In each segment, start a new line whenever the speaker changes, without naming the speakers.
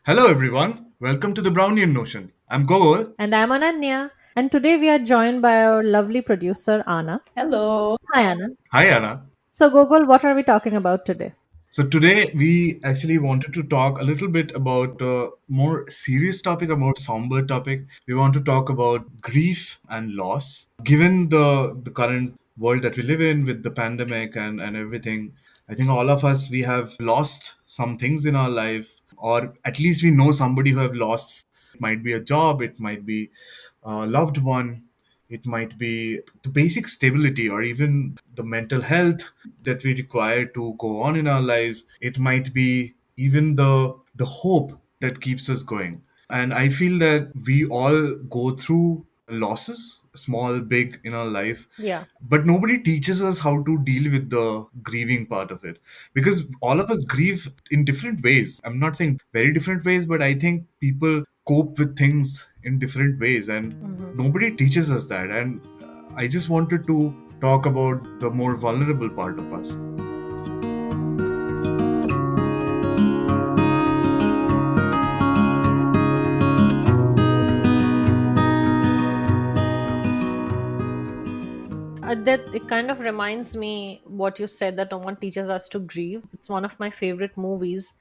Hello, everyone. Welcome to the Brownian Notion. I'm Gogol.
And I'm Ananya. And today we are joined by our lovely producer, Anna.
Hello.
Hi, Anna.
Hi, Anna.
So, Gogol, what are we talking about today?
So, today we actually wanted to talk a little bit about a more serious topic, a more somber topic. We want to talk about grief and loss. Given the current world that we live in with the pandemic and everything, I think all of us, we have lost some things in our life, or at least we know somebody who have lost. It might be a job, it might be a loved one, it might be the basic stability or even the mental health that we require to go on in our lives. It might be even the hope that keeps us going. And I feel that we all go through losses, small, big, in our life,
Yeah.
but nobody teaches us how to deal with the grieving part of it, because all of us grieve in different ways. I'm not saying very different ways, but I think people cope with things in different ways, and
Mhm.
nobody teaches us that. And I just wanted to talk about the more vulnerable part of us.
That it kind of reminds me what you said that no one teaches us to grieve. It's one of my favorite movies,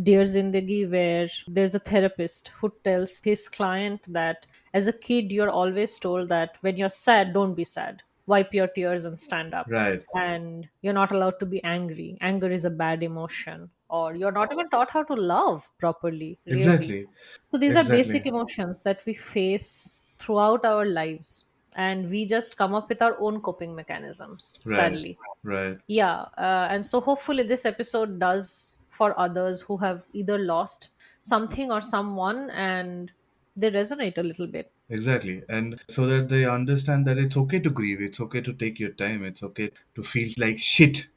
Dear Zindagi, where there's a therapist who tells his client that as a kid, you're always told that when you're sad, don't be sad. Wipe your tears and stand up.
Right.
And you're not allowed to be angry. Anger is a bad emotion. Or you're not even taught how to love properly, really.
Exactly.
So these are basic
Exactly.
emotions that we face throughout our lives, and we just come up with our own coping mechanisms,
Right.
sadly.
Right.
Yeah, and so hopefully this episode does for others who have either lost something or someone and they resonate a little bit.
Exactly. And so that they understand that it's okay to grieve, it's okay to take your time, it's okay to feel like shit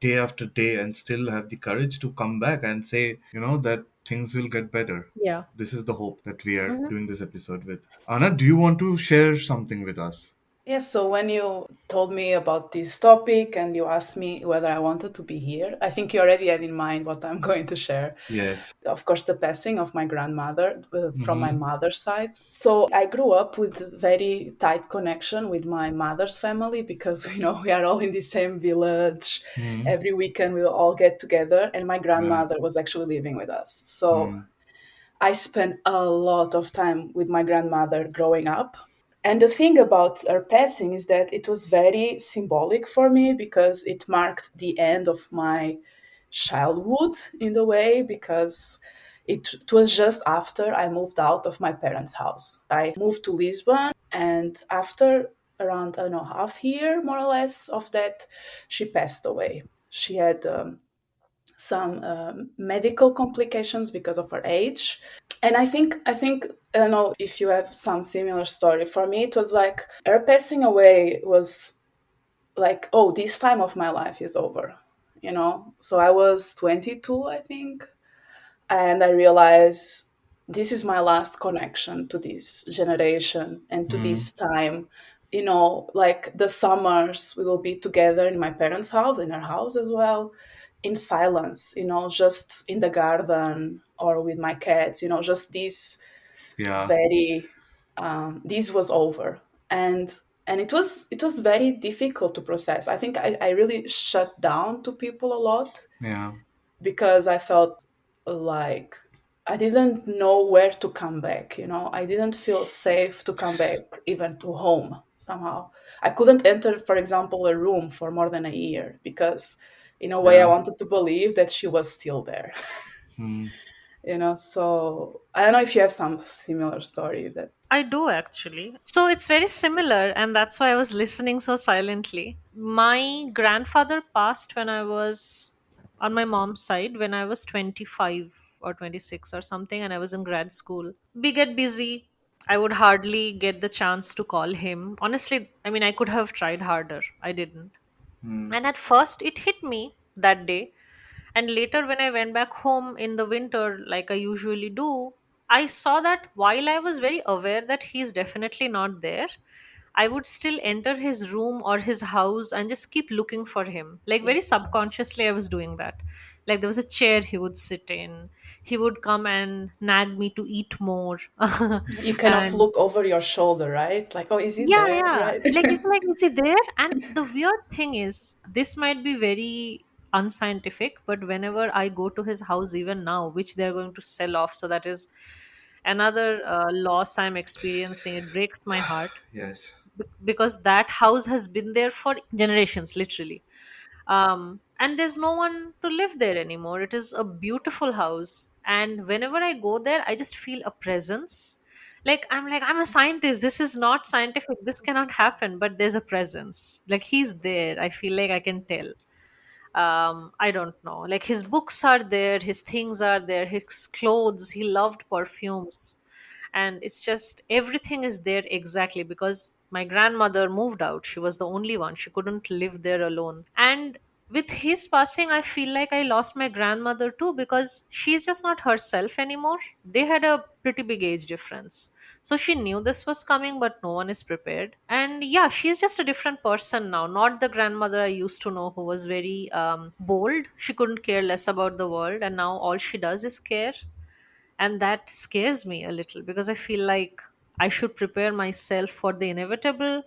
day after day and still have the courage to come back and say, that things will get better.
Yeah.
This is the hope that we are
Hmm.
doing this episode with. Anna, do you want to share something with us?
Yes, so when you told me about this topic and you asked me whether I wanted to be here, I think you already had in mind what I'm going to share.
Yes.
Of course, the passing of my grandmother from my
Mm-hmm.
mother's side. So I grew up with very tight connection with my mother's family because we are all in the same village.
Mm-hmm.
Every weekend we'll all get together, and my
Right.
grandmother was actually living with us. So
Mm.
I spent a lot of time with my grandmother growing up. And the thing about her passing is that it was very symbolic for me because it marked the end of my childhood in a way, because it was just after I moved out of my parents' house. I moved to Lisbon, and after around, I don't know, half year more or less of that, she passed away. She had some medical complications because of her age, and I think I don't know if you have some similar story. For me, it was like her passing away was like, oh, this time of my life is over. So I was 22, I think, and I realized this is my last connection to this generation and to
Mm.
this time. Like the summers we will be together in my parents' house, in our house as well, in silence, just in the garden or with my cats, just this
Yeah.
very this was over. And it was very difficult to process. I think I really shut down to people a lot
Yeah.
because I felt like I didn't know where to come back. I didn't feel safe to come back even to home somehow. I couldn't enter, for example, a room for more than a year because, in a way, I
Yeah.
wanted to believe that she was still there.
Mm.
So I don't know if you have some similar story that.
I do actually. So it's very similar, and that's why I was listening so silently. My grandfather passed when I was on my mom's side when I was 25 or 26 or something, and I was in grad school. We get busy. I would hardly get the chance to call him. Honestly, I mean, I could have tried harder. I didn't.
Mm.
And at first, it hit me that day. And later, when I went back home in the winter, like I usually do, I saw that while I was very aware that he's definitely not there, I would still enter his room or his house and just keep looking for him. Like very subconsciously, I was doing that. Like there was a chair he would sit in. He would come and nag me to eat more.
You kind of
And
look over your shoulder, right? Like, oh, is he
yeah,
there?
yeah.
Right?
Like it's like, is he there? And the weird thing is, this might be very unscientific, but whenever I go to his house, even now, which they're going to sell off, so that is another loss I'm experiencing. It breaks my heart
Yes.
because that house has been there for generations, literally. And there's no one to live there anymore. It is a beautiful house, and whenever I go there, I just feel a presence. Like I'm a scientist, this is not scientific, this cannot happen, but there's a presence. Like he's there, I feel like I can tell. I don't know, like his books are there, his things are there, his clothes, he loved perfumes, and it's just everything is there exactly because my grandmother moved out. She was the only one, she couldn't live there alone. And with his passing, I feel like I lost my grandmother too because she's just not herself anymore. They had a pretty big age difference, so she knew this was coming, but no one is prepared. And yeah, she's just a different person now, not the grandmother I used to know who was very bold. She couldn't care less about the world, and now all she does is care. And that scares me a little because I feel like I should prepare myself for the inevitable,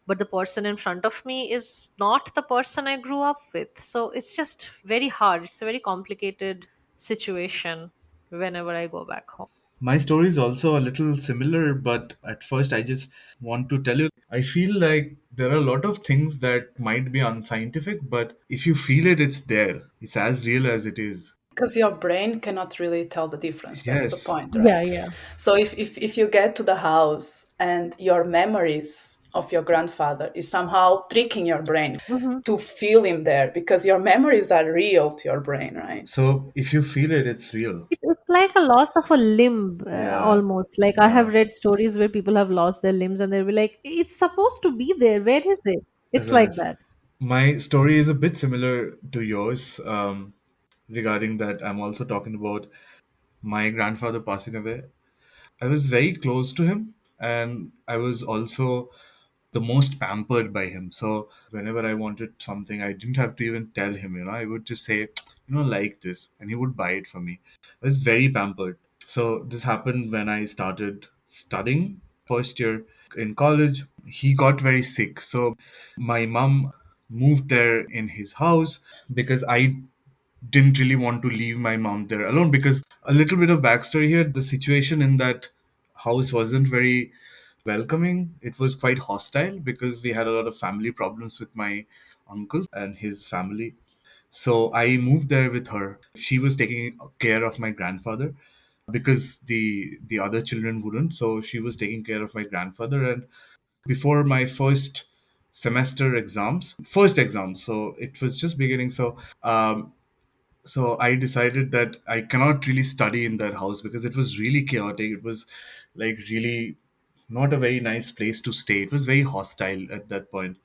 but the person in front of me is not the person I grew up with. So it's just very hard. It's a very complicated situation whenever I go back home.
My story is also a little similar, but at first I just want to tell you I feel like there are a lot of things that might be unscientific, but if you feel it, it's there. It's as real as it is.
Because your brain cannot really tell the difference. That's the
Yes.
point,
Yeah,
right?
yeah.
So if you get to the house and your memories of your grandfather is somehow tricking your brain
Hmm.
to feel him there because your memories are real to your brain, right?
So if you feel it, it's real.
It's like a loss of a limb,
Yeah.
almost. Like I have
Yeah.
read stories where people have lost their limbs and they'll be like, it's supposed to be there. Where is it? It's
Right.
like that.
My story is a bit similar to yours. Regarding that, I'm also talking about my grandfather passing away. I was very close to him, and I was also the most pampered by him. So whenever I wanted something, I didn't have to even tell him, I would just say, like this, and he would buy it for me. I was very pampered. So this happened when I started studying first year in college. He got very sick. So my mom moved there in his house because I didn't really want to leave my mom there alone, because a little bit of backstory here, the situation in that house wasn't very welcoming. It was quite hostile because we had a lot of family problems with my uncle and his family. So I moved there with her. She was taking care of my grandfather because the other children wouldn't. So she was taking care of my grandfather. And before my first exams, so it was just beginning. So I decided that I cannot really study in that house because it was really chaotic. It was like really not a very nice place to stay. It was very hostile at that point.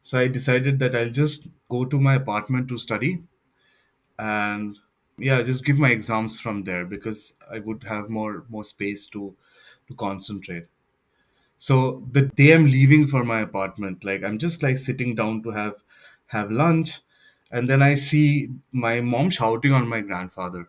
So I decided that I'll just go to my apartment to study, and yeah, just give my exams from there because I would have more space to concentrate. So the day I'm leaving for my apartment, like I'm just like sitting down to have lunch, and then I see my mom shouting on my grandfather,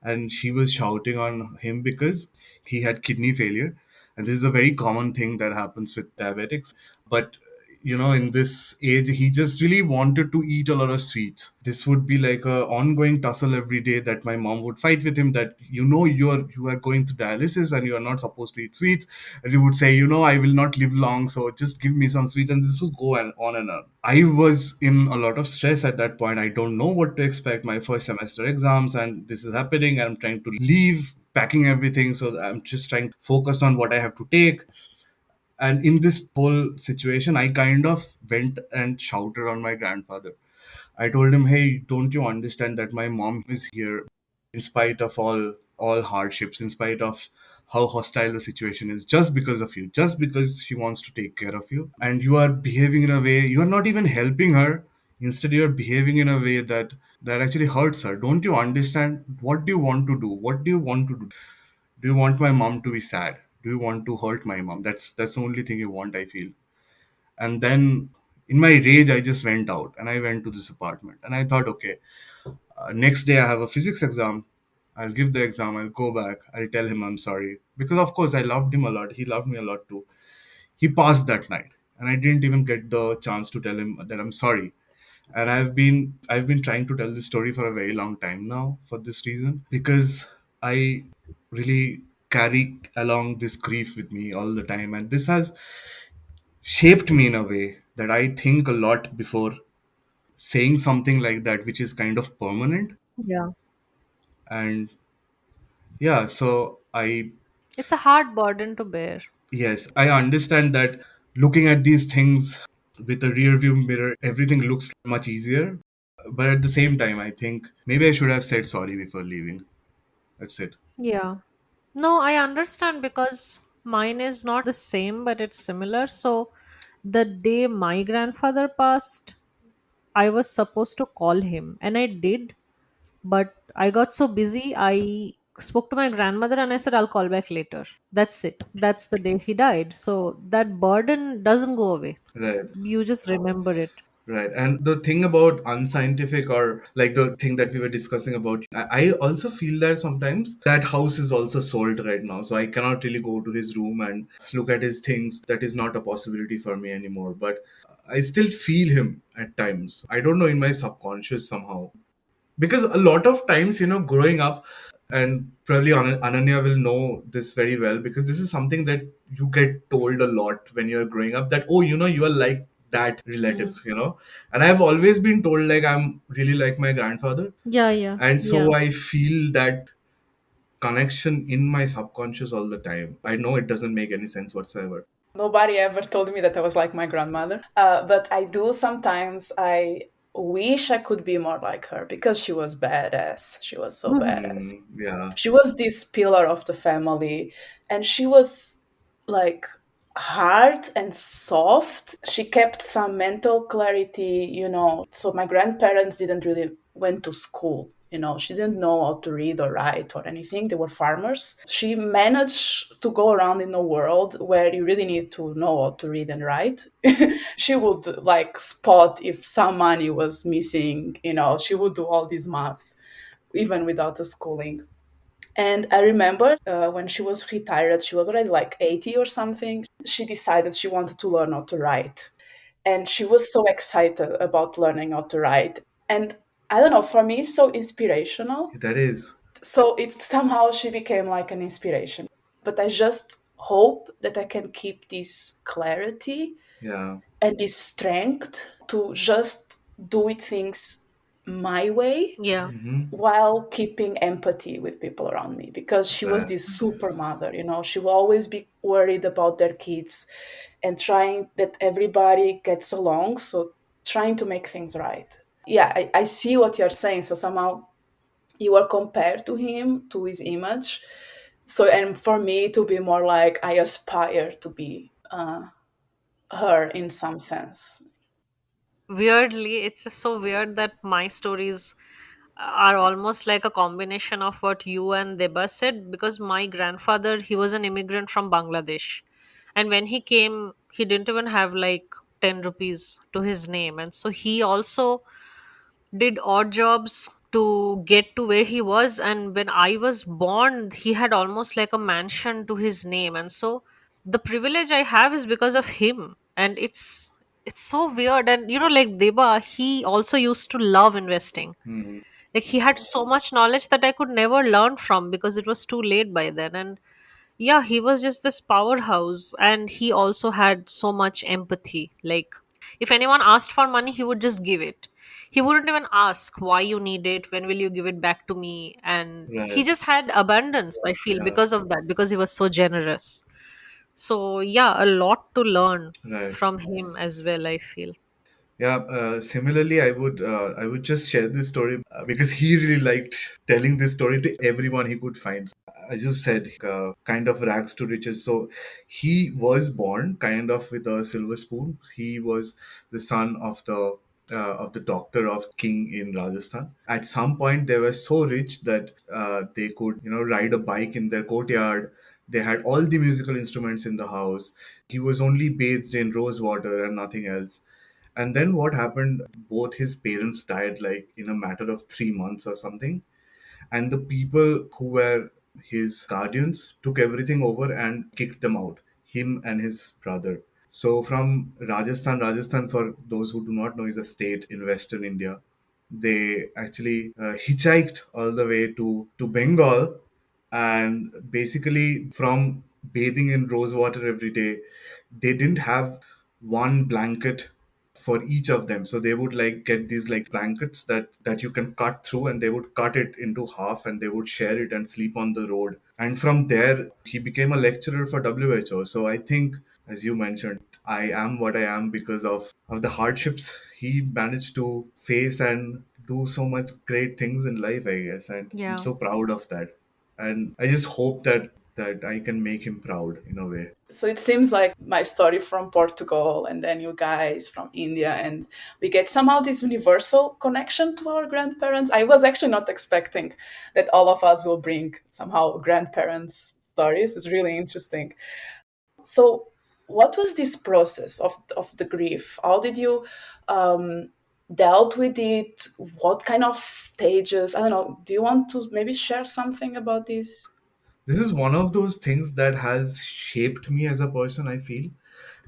and she was shouting on him because he had kidney failure, and this is a very common thing that happens with diabetics. But in this age, he just really wanted to eat a lot of sweets. This would be like a ongoing tussle every day that my mom would fight with him, that you are going to dialysis and you are not supposed to eat sweets. And he would say, I will not live long, so just give me some sweets. And this would go on and on. I was in a lot of stress at that point. I don't know what to expect. My first semester exams, and this is happening. I'm trying to leave, packing everything. So I'm just trying to focus on what I have to take. And in this whole situation, I kind of went and shouted on my grandfather. I told him, "Hey, don't you understand that my mom is here in spite of all hardships, in spite of how hostile the situation is, just because of you, just because she wants to take care of you, and you are behaving in a way, you are not even helping her. Instead, you are behaving in a way that actually hurts her. Don't you understand? What do you want to do? What do you want to do? Do you want my mom to be sad? Do you want to hurt my mom? That's the only thing you want, I feel." And then In my rage, I just went out and I went to this apartment and I thought, okay, next day I have a physics exam. I'll give the exam. I'll go back. I'll tell him I'm sorry because of course I loved him a lot. He loved me a lot too. He passed that night and I didn't even get the chance to tell him that I'm sorry. And I've been trying to tell this story for a very long time now for this reason because I really carry along this grief with me all the time, and this has shaped me in a way that I think a lot before saying something like that, which is kind of permanent.
Yeah.
And yeah, so I,
It's a hard burden to bear.
yes, I understand that looking at these things with a rear view mirror, everything looks much easier. But at the same time, I think maybe I should have said sorry before leaving. That's it.
Yeah. No, I understand because mine is not the same, but it's similar. So the day my grandfather passed, I was supposed to call him, and I did, but I got so busy. I spoke to my grandmother and I said, I'll call back later. That's it. That's the day he died. So that burden doesn't go away.
Right.
You just remember it.
Right. And the thing about unscientific, or like the thing that we were discussing about, I also feel that sometimes that house is also sold right now. So I cannot really go to his room and look at his things. That is not a possibility for me anymore. But I still feel him at times. I don't know, in my subconscious somehow. Because a lot of times, growing up, and probably Ananya will know this very well, because this is something that you get told a lot when you're growing up, that, oh, you are like that
Mhm.
relative, and I've always been told like I'm really like my grandfather.
Yeah, yeah,
And
yeah.
so I feel that connection in my subconscious all the time. I know it doesn't make any sense whatsoever.
Nobody ever told me that I was like my grandmother. But I do sometimes. I wish I could be more like her because she was badass. She was so badass.
Yeah.
She was this pillar of the family, and she was like hard and soft. She kept some mental clarity. So my grandparents didn't really went to school. She didn't know how to read or write or anything. They were farmers. She managed to go around in a world where you really need to know how to read and write. She would like spot if some money was missing. She would do all this math even without the schooling. And I remember when she was retired, she was already like 80 or something. She decided she wanted to learn how to write. And she was so excited about learning how to write. And I don't know, for me, it's so inspirational.
That is.
So it somehow she became like an inspiration. But I just hope that I can keep this clarity
Yeah.
and this strength to just do it things my way
Yeah.
Hmm.
while keeping empathy with people around me, because she was
Right.
this super mother. She will always be worried about their kids and trying that everybody gets along, so trying to make things right. Yeah, I see what you're saying. So somehow you are compared to him, to his image. So, and for me to be more like, I aspire to be her in some sense.
Weirdly, it's just so weird that my stories are almost like a combination of what you and Deba said, because my grandfather, he was an immigrant from Bangladesh, and when he came, he didn't even have like 10 rupees to his name, and so he also did odd jobs to get to where he was. And when I was born, he had almost like a mansion to his name, and so the privilege I have is because of him. And it's so weird. And like Deba, he also used to love investing.
Hmm.
Like, he had so much knowledge that I could never learn from because it was too late by then. And yeah, he was just this powerhouse, and he also had so much empathy. Like, if anyone asked for money, he would just give it. He wouldn't even ask why you need it, when will you give it back to me. And he
Right.
just had abundance, I feel,
Yeah.
because of that, because he was so generous. So yeah, a lot to learn
Right.
from him as well, I feel.
Yeah, similarly, I would just share this story because he really liked telling this story to everyone he could find. As you said, kind of rags to riches. So he was born kind of with a silver spoon. He was the son of the doctor of king in Rajasthan. At some point, they were so rich that they could ride a bike in their courtyard. They had all the musical instruments in the house. He was only bathed in rose water and nothing else. And then what happened, both his parents died like in a matter of 3 months or something, and the people who were his guardians took everything over and kicked them out, him and his brother. So from Rajasthan, for those who do not know, is a state in Western India. They actually hitchhiked all the way to Bengal, and basically from bathing in rose water every day, they didn't have one blanket for each of them. So they would like get these like blankets that you can cut through, and they would cut it into half and they would share it and sleep on the road. And from there he became a lecturer for WHO. So I think, as you mentioned, I am what I am because of the hardships he managed to face and do so much great things in life, I guess. And I'm
Yeah.
so proud of that. And I just hope that I can make him proud in a way.
So it seems like my story from Portugal and then you guys from India, and we get somehow this universal connection to our grandparents. I was actually not expecting that all of us will bring somehow grandparents' stories. It's really interesting. So, what was this process of the grief? How did you um, dealt with it? What kind of stages? I don't know. Do you want to maybe share something about this?
This is one of those things that has shaped me as a person, I feel.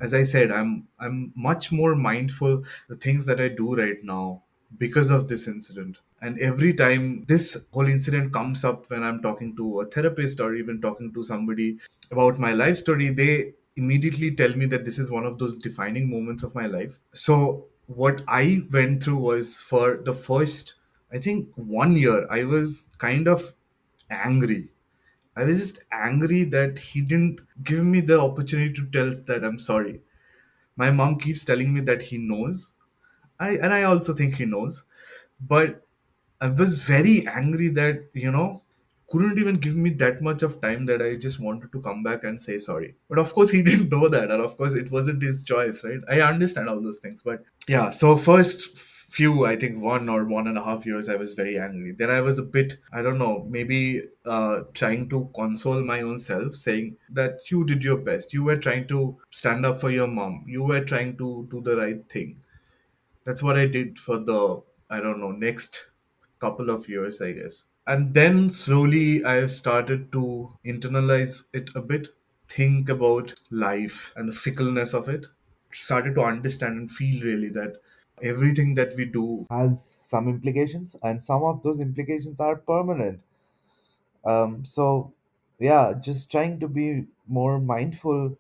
As I said, I'm much more mindful the things that I do right now because of this incident. And every time this whole incident comes up, when I'm talking to a therapist or even talking to somebody about my life story, they immediately tell me that this is one of those defining moments of my life. So what I went through was, for the first, I think, 1 year, I was kind of angry. I was just angry that he didn't give me the opportunity to tell that I'm sorry. My mom keeps telling me that he knows. I also think he knows. But I was very angry that, couldn't even give me that much of time, that I just wanted to come back and say sorry. But of course he didn't know that, and of course it wasn't his choice, right? I understand all those things, but yeah. So first few, I think 1 or 1.5 years, I was very angry. Then I was a bit, I don't know, maybe trying to console my own self, saying that you did your best. You were trying to stand up for your mom. You were trying to do the right thing. That's what I did for the, I don't know, next couple of years, I guess. And then slowly I've started to internalize it a bit, think about life and the fickleness of it, started to understand and feel really that everything that we do has some implications, and some of those implications are permanent. So, yeah, just trying to be more mindful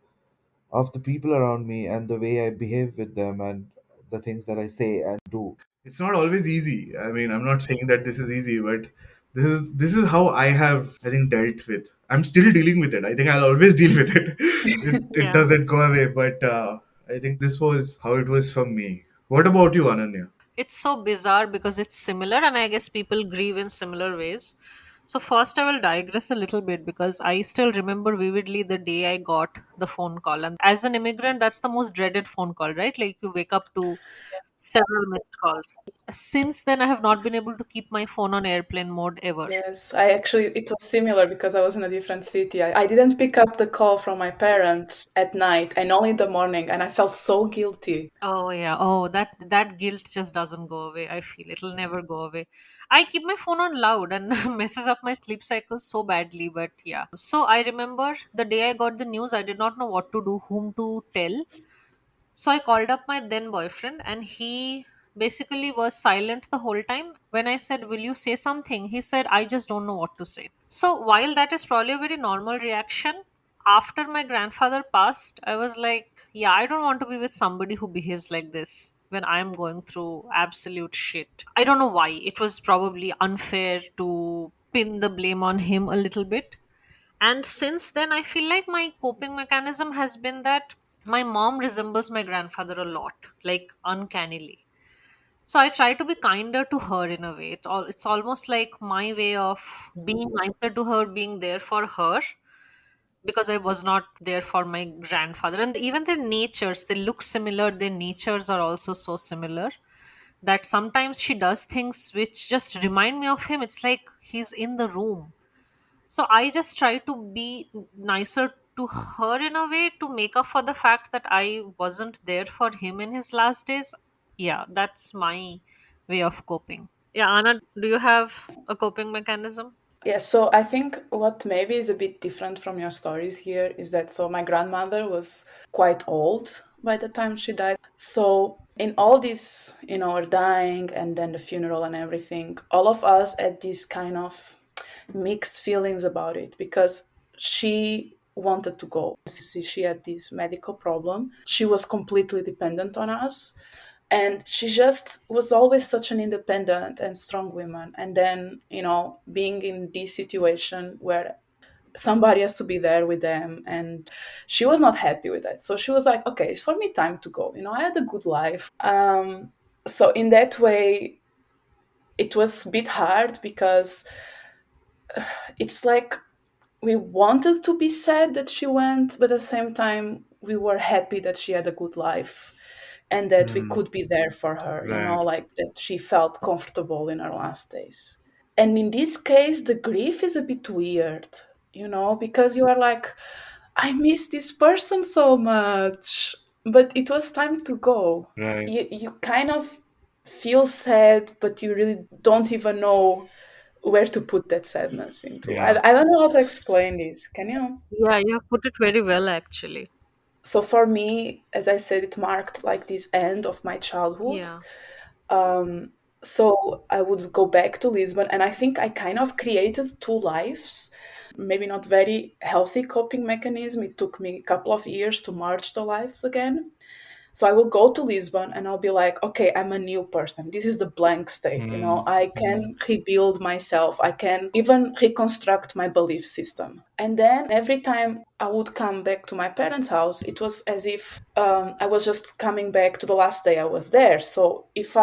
of the people around me and the way I behave with them and the things that I say and do. It's not always easy. I mean, I'm not saying that this is easy, but this is how I have, I think, dealt with. I'm still dealing with it. I think I'll always deal with it. It
Yeah.
doesn't go away, but I think this was how it was for me. What about you, Ananya?
It's so bizarre because it's similar, and I guess people grieve in similar ways. So, first, I will digress a little bit because I still remember vividly the day I got the phone call. And as an immigrant, that's the most dreaded phone call, right? Like you wake up to several missed calls. Since then, I have not been able to keep my phone on airplane mode ever.
Yes, I actually, it was similar because I was in a different city. I didn't pick up the call from my parents at night and only in the morning, and I felt so guilty.
Oh yeah. Oh, that guilt just doesn't go away. I feel it'll never go away. I keep my phone on loud and messes up my sleep cycle so badly, but yeah. So I remember the day I got the news, I did not know what to do, whom to tell. So I called up my then boyfriend, and he basically was silent the whole time. When I said, "Will you say something?" he said, "I just don't know what to say." So while that is probably a very normal reaction, after my grandfather passed, I was like, yeah, I don't want to be with somebody who behaves like this when I'm going through absolute shit. I don't know why. It was probably unfair to pin the blame on him a little bit. And since then, I feel like my coping mechanism has been that my mom resembles my grandfather a lot, like uncannily. So I try to be kinder to her in a way. It's almost like my way of being nicer to her, being there for her, because I was not there for my grandfather. And even their natures, they look similar, their natures are also so similar that sometimes she does things which just remind me of him. It's like he's in the room. So I just try to be nicer to her in a way to make up for the fact that I wasn't there for him in his last days. Yeah, that's my way of coping. Yeah, Anna, do you have a coping mechanism?
Yeah, so I think what maybe is a bit different from your stories here is that so my grandmother was quite old by the time she died. So in all this, her dying and then the funeral and everything, all of us had this kind of mixed feelings about it because she wanted to go. She had this medical problem. She was completely dependent on us. And she just was always such an independent and strong woman. And then, being in this situation where somebody has to be there with them, and she was not happy with that. So she was like, okay, it's for me time to go. I had a good life. So in that way, it was a bit hard because it's like we wanted to be sad that she went, but at the same time, we were happy that she had a good life and that we
Hmm.
could be there for her,
Right.
like that she felt comfortable in her last days. And in this case, the grief is a bit weird, because you are like, I miss this person so much, but it was time to go.
Right.
You kind of feel sad, but you really don't even know where to put that sadness into.
Yeah.
I don't know how to explain this. Can you?
Yeah, you have put it very well, actually.
So for me, as I said, it marked like this end of my childhood.
Yeah.
Um, so I would go back to Lisbon, and I think I kind of created two lives. Maybe not very healthy coping mechanism. It took me a couple of years to merge the lives again. So I will go to Lisbon and I'll be like, okay, I'm a new person. This is the blank state.
Hmm.
I
Hmm.
can rebuild myself. I can even reconstruct my belief system. And then every time I would come back to my parents' house, it was as if I was just coming back to the last day I was there. So if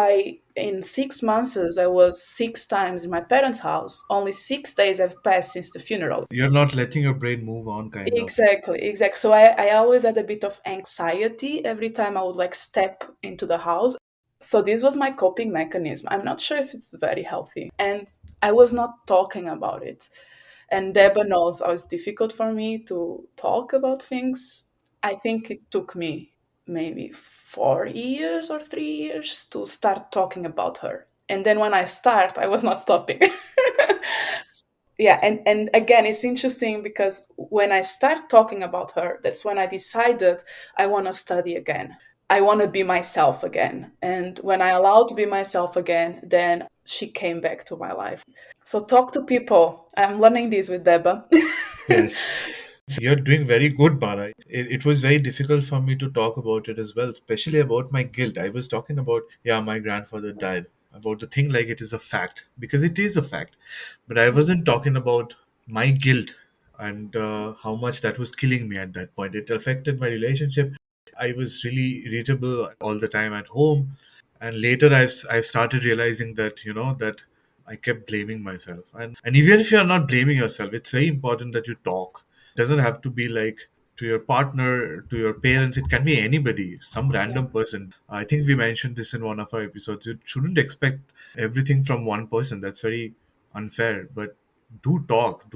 in 6 months, I was 6 times in my parents' house, only 6 days have passed since the funeral.
You're not letting your brain move on, kind of.
Exactly, exactly. So I always had a bit of anxiety every time I would like step into the house. So this was my coping mechanism. I'm not sure if it's very healthy. And I was not talking about it. And Deba knows how it's difficult for me to talk about things. I think it took me maybe 4 years or 3 years to start talking about her. And then when I start, I was not stopping. Yeah, and again, it's interesting because when I start talking about her, that's when I decided I want to study again. I want to be myself again. And when I allowed to be myself again, then she came back to my life. So talk to people. I'm learning this with Deba.
Yes. You're doing very good, Bana. It was very difficult for me to talk about it as well, especially about my guilt. I was talking about, yeah, my grandfather died, about the thing like it is a fact, because it is a fact. But I wasn't talking about my guilt and how much that was killing me at that point. It affected my relationship. I was really irritable all the time at home. And later I've started realizing that, that I kept blaming myself. And even if you're not blaming yourself, it's very important that you talk. It doesn't have to be like to your partner, to your parents. It can be anybody, some
Yeah.
random person. I think we mentioned this in one of our episodes. You shouldn't expect everything from one person. That's very unfair. But do talk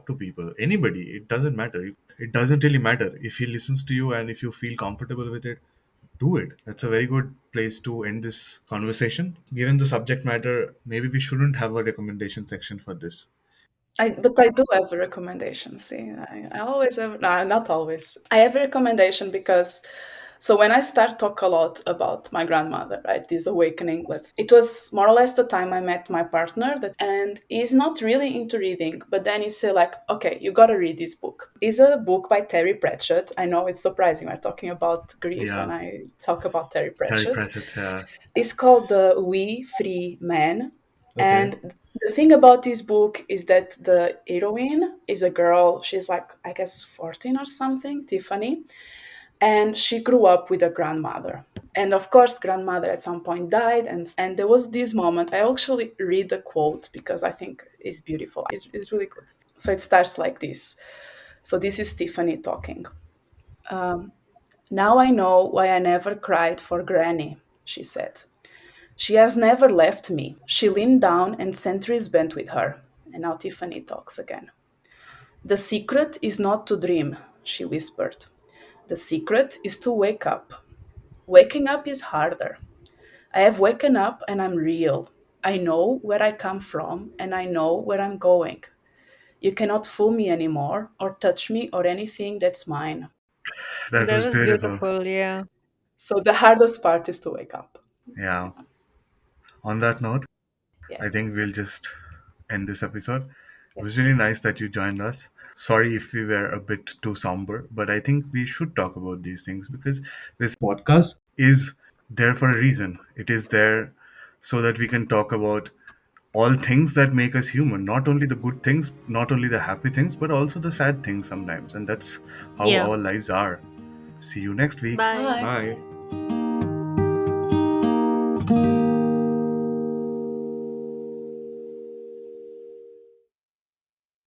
to people, anybody. It doesn't matter. It doesn't really matter if he listens to you and if you feel comfortable with it, do it. That's a very good place to end this conversation. Given the subject matter, maybe we shouldn't have a recommendation section for this.
But I do have a recommendation. See, I always have, no, not always. I have a recommendation because, so when I start talk a lot about my grandmother, right, this awakening, it was more or less the time I met my partner, and he's not really into reading, but then he said like, okay, you gotta read this book. It's a book by Terry Pratchett. I know it's surprising. We're talking about grief,
Yeah,
and I talk about Terry
Terry
Pratchett.
Pratchett. Yeah.
It's called The We Free Men.
Okay.
And the thing about this book is that the heroine is a girl. She's like, I guess, 14 or something, Tiffany. And she grew up with a grandmother. And of course, grandmother at some point died. And there was this moment. I actually read the quote because I think it's beautiful. It's really good. So it starts like this. So this is Tiffany talking. Um, Now I know why I never cried for Granny, she said. She has never left me. She leaned down and centuries bent with her. And now Tiffany talks again. The secret is not to dream, she whispered. The secret is to wake up. Waking up is harder. I have waken up and I'm real. I know where I come from and I know where I'm going. You cannot fool me anymore or touch me or anything that's mine.
That
That
was
was
beautiful.
beautiful. Yeah.
So the hardest part is to wake up.
Yeah. On that note, I
Yes.
think we'll just end this episode. It was
Yes.
really nice that you joined us. Sorry if we were a bit too somber, but I think we should talk about these things because this podcast is there for a reason. It is there so that we can talk about all things that make us human, not only the good things, not only the happy things, but also the sad things sometimes. And that's how
Yeah.
our lives are. See you next week.
Bye.
Bye.
Bye.